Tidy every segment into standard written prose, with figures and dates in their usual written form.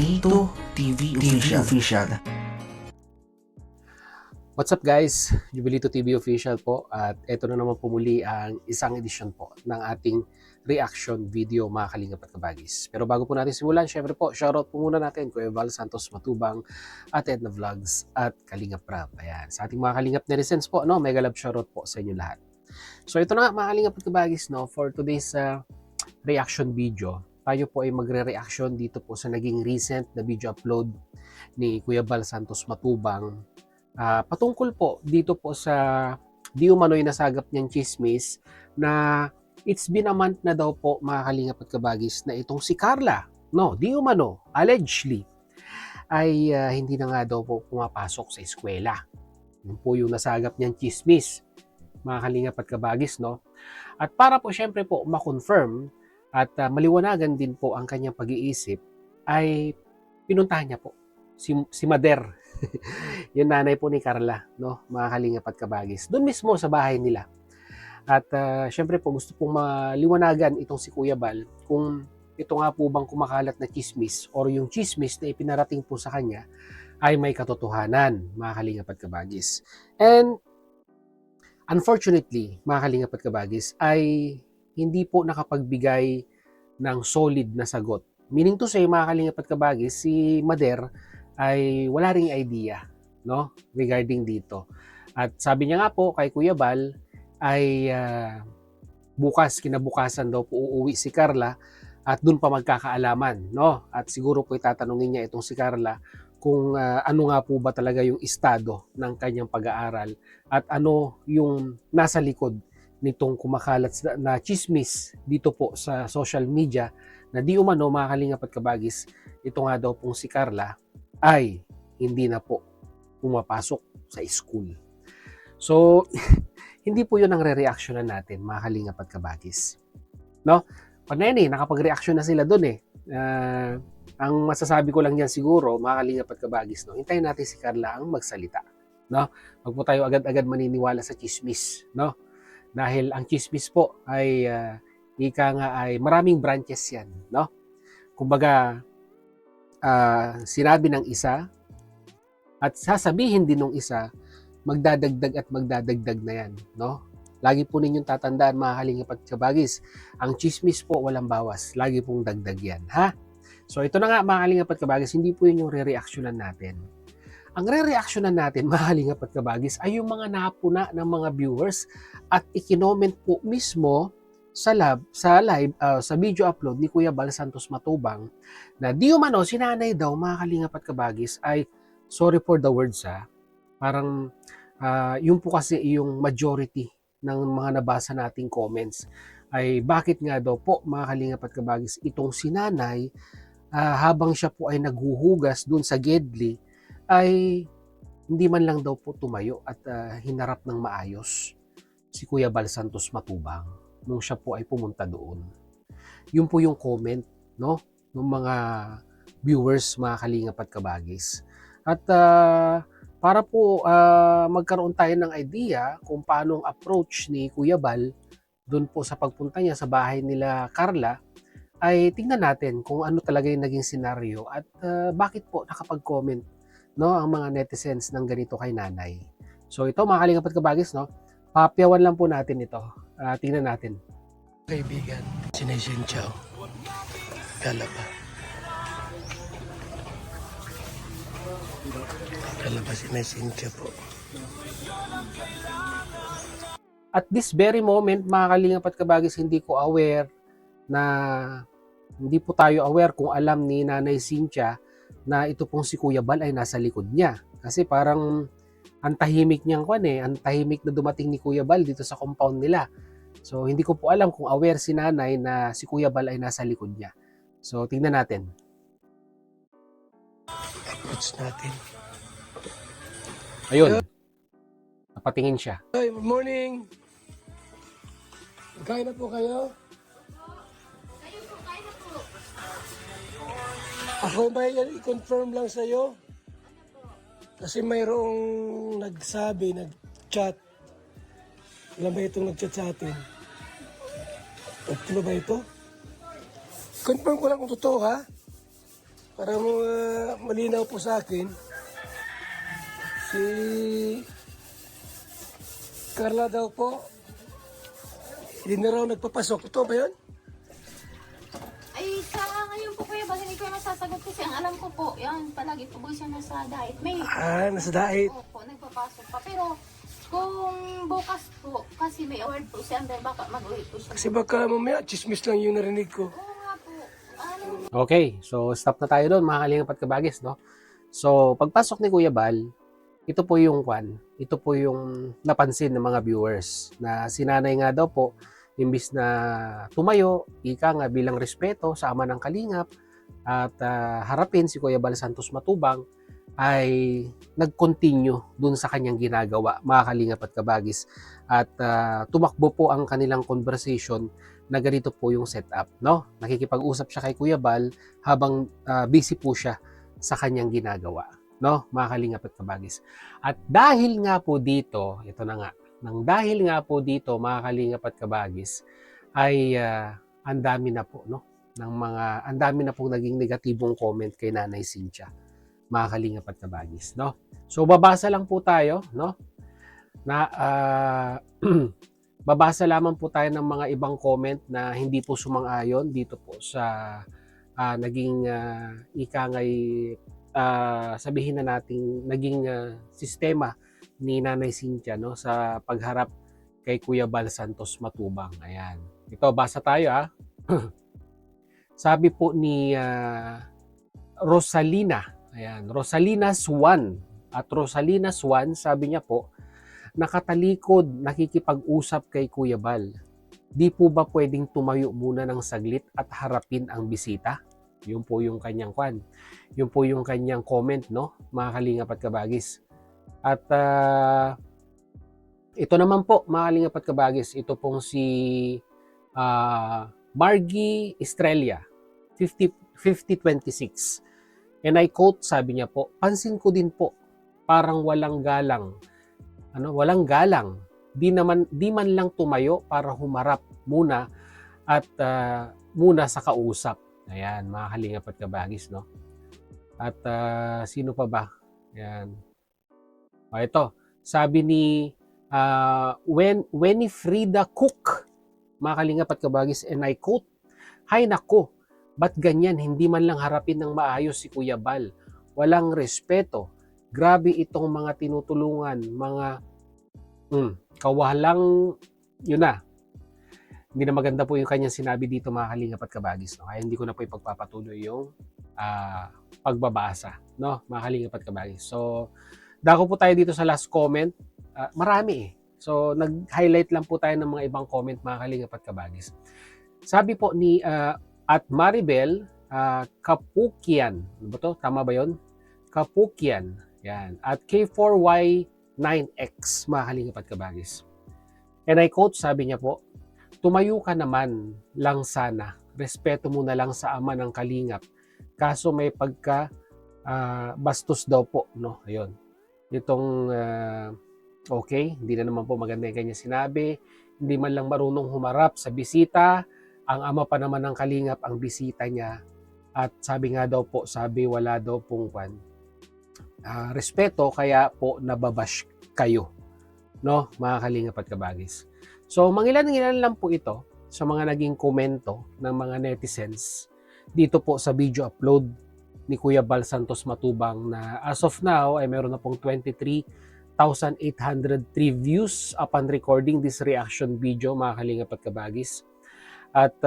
Jubilito TV Official. What's up guys? Jubilito TV Official po at ito na naman po muli ang isang edisyon po ng ating reaction video mga kalingap at kabagis. Pero bago po natin simulan, syempre po, shoutout po muna natin Kuya Val Santos Matubang at Edna Vlogs at Kalingap Rap. Ayan, sa ating mga kalingap netizens po, no, mega love shoutout po sa inyo lahat. So ito na nga mga kalingap at kabagis, no, for today's reaction video, tayo po ay magre-reaction dito po sa naging recent na video upload ni Kuya Val Santos Matubang patungkol po dito po sa di umano'y nasagap niyang chismis na it's been a month na daw po mga kalingap at kabagis na itong si Carla, no, di umano, allegedly, ay hindi na nga daw po pumapasok sa eskwela. Yun po yung nasagap niyang chismis mga kalingap at kabagis, no? At para po syempre po ma-confirm at maliwanagan din po ang kanyang pag-iisip, ay pinuntahan niya po si Mader, yung nanay po ni Carla, no, mga kalingap at kabagis, doon mismo sa bahay nila. At syempre po gusto pong maliwanagan itong si Kuya Val kung ito nga po bang kumakalat na chismis or yung chismis na ipinarating po sa kanya ay may katotohanan, mga kalingap at kabagis. And unfortunately, mga kalingap at kabagis, ay hindi po nakapagbigay ng solid na sagot. Meaning to say, mga kalingap at kabagis, si Mader ay wala ring idea, no, regarding dito. At sabi niya nga po kay Kuya Val ay kinabukasan daw po uuwi si Carla at doon pa magkakaalaman, no? At siguro po itatanungin niya itong si Carla kung ano nga po ba talaga yung estado ng kanyang pag-aaral at ano yung nasa likod nitong kumakalat na chismis dito po sa social media na di umano, mga kalingap at kabagis, ito nga daw pong si Carla ay hindi na po pumapasok sa school. So, hindi po yun ang re-reactionan natin, mga kalingap at kabagis. No? Panene, nakapag-reaction na sila doon eh. Ang masasabi ko lang yan siguro, mga kalingap at kabagis, no? Hintayin natin si Carla ang magsalita. No? Huwag po tayo agad-agad maniniwala sa chismis, no? Dahil ang chismis po ay ika nga ay maraming branches yan, no? Kumbaga, sinabi ng isa at sasabihin din ng isa, magdadagdag at magdadagdag na yan, no? Lagi po ninyong tatandaan, mga kalingap at kabagis, ang chismis po walang bawas, lagi pong dagdag yan, ha? So ito na nga, mga kalingap at kabagis, hindi po yun yung re-reactionan natin. Ang re-reactionan natin, mga kalingap at kabagis, ay yung mga napuna ng mga viewers at ikinoment po mismo sa video upload ni Kuya Val Santos Matubang na di umano si nanay daw, mga kalingap at kabagis, ay sorry for the words parang yung po kasi yung majority ng mga nabasa nating comments ay bakit nga daw po, mga kalingap at kabagis, itong si nanay habang siya po ay naghuhugas dun sa Gedli ay hindi man lang daw po tumayo at hinarap ng maayos si Kuya Val Santos Matubang nung siya po ay pumunta doon. Yun po yung comment, no, ng mga viewers, mga kalingap at kabagis. At para po magkaroon tayo ng idea kung paano ang approach ni Kuya Val doon po sa pagpunta niya sa bahay nila Carla, ay tingnan natin kung ano talaga yung naging senaryo at bakit po nakapag-comment, no, ang mga netizens ng ganito kay nanay. So ito, mga kalingap at kabagis, no, papiyawan lang po natin ito. Tingnan natin. Kaibigan, Sinaysin Chow. Kalaba. Kalaba, Sinaysin Chow po. At this very moment, mga kalingap at kabagis, hindi ko aware na hindi po tayo aware kung alam ni Nanay Cynthia na ito pong si Kuya Val ay nasa likod niya. Kasi parang ang tahimik niyang ang tahimik na dumating ni Kuya Val dito sa compound nila. So hindi ko po alam kung aware si nanay na si Kuya Val ay nasa likod niya. So tingnan natin. Approach natin. Ayun. Napatingin siya. Hi, good morning. Kain na po kayo? Ako ba i-confirm lang sa'yo? Kasi mayroong nagsabi, nag-chat. Alam ba itong nag-chat sa atin? Ano ba ito? Confirm ko lang kung totoo, ha? para malinaw po sa akin, si Carla daw po, hindi na raw nagpapasok. Ito ba yun? Ay, sa ngayon po kuya, bakit hindi ko masasagot kasi ang alam ko po, yan, palagi po siya nasa diet. May Nasa diet. po, nagpapasok pa. Pero kung bukas po, kasi may award po siya, baka mag-uwi po siya. Kasi baka mamaya, chismis lang yung narinig ko. Oo nga po. Ano? Okay, so stop na tayo doon, mga kalingap at kabagis, no? So, pagpasok ni Kuya Bal, ito po yung ito po yung napansin ng mga viewers na si nanay nga daw po, imbis na tumayo, ika nga bilang respeto sa ama ng kalingap at harapin si Kuya Bal Santos Matubang, ay nag-continue dun sa kanyang ginagawa, mga kalingap at kabagis. At tumakbo po ang kanilang conversation na ganito po yung setup, no? Nakikipag-usap siya kay Kuya Bal habang busy po siya sa kanyang ginagawa, no? Mga kalingap at kabagis. At dahil nga po dito, ito na nga, dahil nga po dito, mga kalingap at kabagis, ay ang dami na po, no? Ang dami na pong naging negatibong comment kay Nanay Cynthia, mga kalingap at kabagis, no? So babasa lang po tayo, no? Na babasa lamang po tayo ng mga ibang comment na hindi po sumang-ayon dito po sa naging ikangay sabihin na nating naging sistema ni Nanay Cynthia, no, sa pagharap kay Kuya Bal Santos Matubang. Ayan. Ito, basa tayo Sabi po ni Rosalina, ayan, Rosalina Swan. At Rosalina Swan, sabi niya po, nakatalikod, nakikipag-usap kay Kuya Bal. Di po ba pwedeng tumayo muna ng saglit at harapin ang bisita? Yun po yung kanyang Yun po yung kanyang comment, no, mga kalingap at kabagis. At ito naman po, mga kalingap at kabagis, ito pong si Margie Estrella, 5026. And I quote, sabi niya po, pansin ko din po, parang walang galang. Walang galang. Di man lang tumayo para humarap muna at muna sa kausap. Ayan, mga kalingap at kabagis, no? At sino pa ba? Ayan. Ito, sabi ni Winifrida Cook, mga kalingap at kabagis, and I quote, "Hay nako, ba't ganyan, hindi man lang harapin ng maayos si Kuya Bal? Walang respeto. Grabe itong mga tinutulungan, mga kawalang," yun na. Hindi na maganda po yung kanyang sinabi dito, mga kalingap at kabagis, no? Kaya hindi ko na po ipagpapatuloy yung pagbabasa, no, mga kalingap at kabagis. So, dako po tayo dito sa last comment. Marami So, nag-highlight lang po tayo ng mga ibang comment, mga kalingap at kabagis. Sabi po ni at Maribel Kapukian. Ano ba to? Tama ba yun? Kapukian. Yan. At K4Y9X, mga kalingap at kabagis. And I quote, sabi niya po, "Tumayo ka naman lang sana. Respeto mo na lang sa ama ng kalingap. Kaso may bastos daw po." No? Ayun. Itong okay, hindi na naman po maganda yung kanya sinabi. Hindi man lang marunong humarap sa bisita. Ang ama pa naman ng kalingap ang bisita niya. At sabi nga daw po, wala daw pong respeto, kaya po nababash kayo. No, mga kalingap at kabagis. So, mangilan-ngilan lang po ito sa mga naging komento ng mga netizens dito po sa video upload ni Kuya Bal Santos Matubang na as of now ay meron na pong 23,803 views upon recording this reaction video, mga kalingap at kabagis. At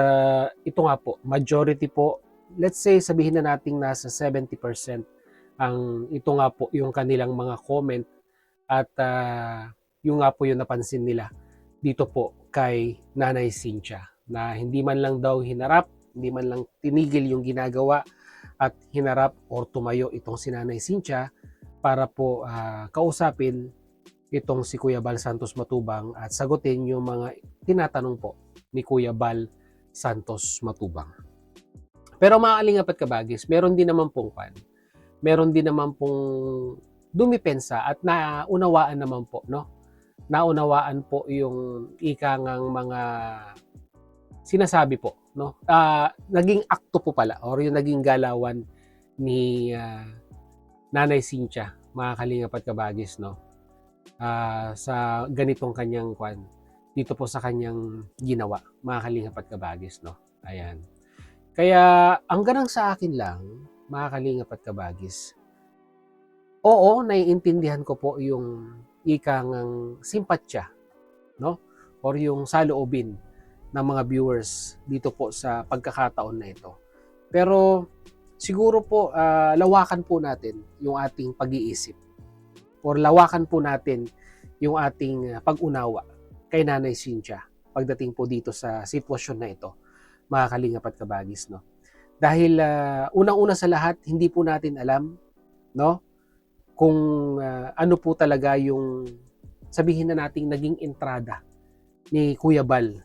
ito nga po, majority po, let's say sabihin na nating nasa 70% ang ito nga po yung kanilang mga comment at yung nga po yung napansin nila dito po kay Nanay Cynthia na hindi man lang daw hinarap, hindi man lang tinigil yung ginagawa at hinarap or tumayo itong si Nanay Cynthia para po kausapin itong si Kuya Bal Santos Matubang at sagutin yung mga tinatanong po ni Kuya Bal Santos Matubang. Pero mga kalingap at kabagis, meron din naman pong dumipensa at naunawaan naman po, no? Naunawaan po yung ikangang mga sinasabi po, no? Naging akto po pala or yung naging galawan ni Nanay Cynthia, mga kalingap at kabagis, no? Sa ganitong kanyang dito po sa kanyang ginawa, mga kalingap at kabagis, no? Ayan. Kaya ang ganang sa akin lang, mga kalingap at kabagis, oo, naiintindihan ko po yung ikang simpatsya, no? Or yung saloobin ng mga viewers dito po sa pagkakataon na ito. Pero siguro po lawakan po natin yung ating pag-iisip or lawakan po natin yung ating pag-unawa kay Nanay Cynthia pagdating po dito sa sitwasyon na ito, mga kalingap at kabagis, no? Dahil unang-una sa lahat, hindi po natin alam, no, kung ano po talaga yung sabihin na nating naging entrada ni Kuya Bal,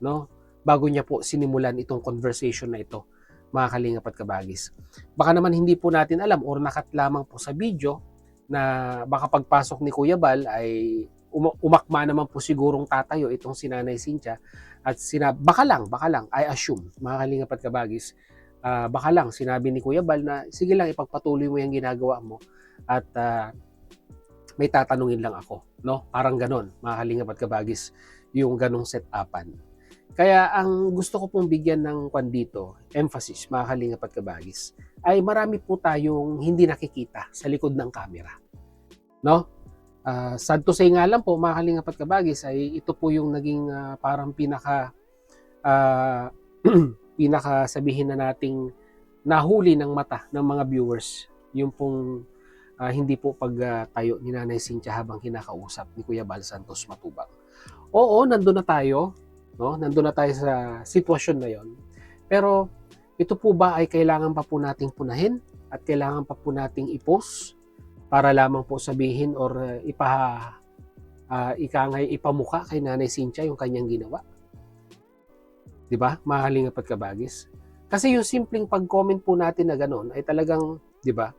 no, bago niya po sinimulan itong conversation na ito, mga kalingap at kabagis. Baka naman hindi po natin alam or nakat lamang po sa video na baka pagpasok ni Kuya Bal ay umakma naman po sigurong tatayo itong si Nanay Cynthia at baka lang, I assume, mga kalingap at kabagis, baka lang sinabi ni Kuya Bal na sige lang, ipagpatuloy mo yung ginagawa mo at may tatanungin lang ako, no? Parang ganon, mga kalingap at kabagis, yung ganong set-upan. Kaya ang gusto ko pong bigyan ng dito, emphasis, mga kalingap at kabagis, ay marami po tayong hindi nakikita sa likod ng camera, no? Sad to say nga lang po, mga kalingap at kabagis, ay ito po yung naging parang pinaka sabihin na nating nahuli ng mata ng mga viewers, yung pong hindi po pagtayo ni Nanay Cynthia habang kinakausap ni Kuya Bal Santos Matubang. Oo, nandun na tayo, no? Nandun na tayo sa sitwasyon na yon. Pero ito po ba ay kailangan pa po nating punahin at kailangan pa po nating i-post para lamang po sabihin or ipamuka kay Nanay Cynthia yung kanyang ginawa? 'Di ba? Mga kalingap at kabagis. Kasi yung simpleng pag-comment po natin na gano'n ay talagang, 'di ba,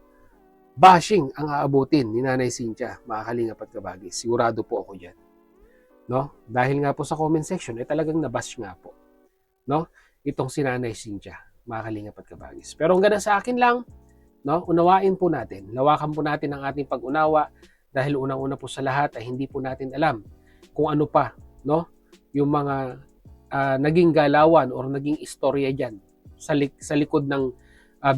bashing ang aabutin ni Nanay Cynthia, mga kalingap at kabagis. Sigurado po ako diyan. No? Dahil nga po sa comment section ay talagang nabash nga po, no? Itong si Nanay Cynthia, mga kalingap at kabagis. Pero ang ganda sa akin lang, no, unawain po natin, lawakan po natin ang ating pag-unawa dahil unang-una po sa lahat ay hindi po natin alam kung ano pa, no, yung mga naging galawan or naging istorya diyan sa likod ng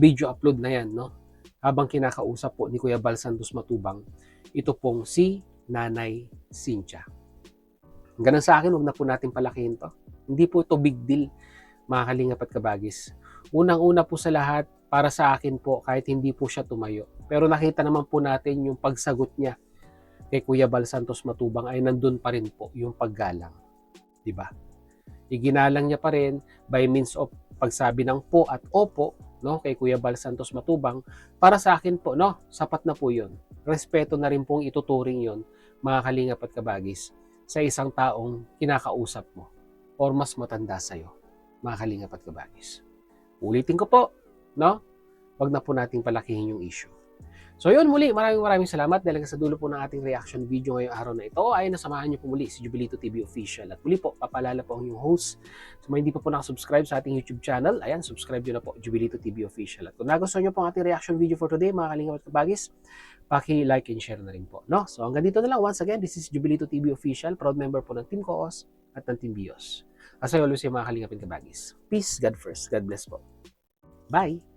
video upload na yan, no? Habang kinakausap po ni Kuya Bal Santos Matubang, ito pong si Nanay Cynthia. Ganun sa akin, huwag na po natin palakihin to. Hindi po ito big deal, mga kalingap at kabagis. Unang-una po sa lahat, para sa akin po, kahit hindi po siya tumayo. Pero nakita naman po natin yung pagsagot niya kay Kuya Bal Santos Matubang ay nandun pa rin po yung paggalang. Diba? Iginalang niya pa rin by means of pagsabi ng po at opo, no, kay Kuya Bal Santos Matubang. Para sa akin po, no, sapat na po yun. Respeto na rin pong ituturing yon, mga kalingap at kabagis, sa isang taong kinakausap mo or mas matanda sa'yo, mga kalingap at kabagis. Ulitin ko po, no? Wag na po nating palakihin yung issue. So yun, muli, maraming salamat dahil sa dulo po ng ating reaction video ngayong araw na ito ay nasamahan niyo po muli si Jubilito TV Official. At muli po, papalala po ang inyong host. So mga hindi pa po nakasubscribe sa ating YouTube channel, ayan, subscribe nyo na po, Jubilito TV Official. At kung nagustuhan nyo po ang ating reaction video for today, mga kalingap at kabagis, paki-like and share na rin po, no? So hanggang dito na lang. Once again, this is Jubilito TV Official, proud member po ng Team Koos at ng Team Bios. As I always say, mga kalingap at kabagis, peace, God first, God bless po. Bye!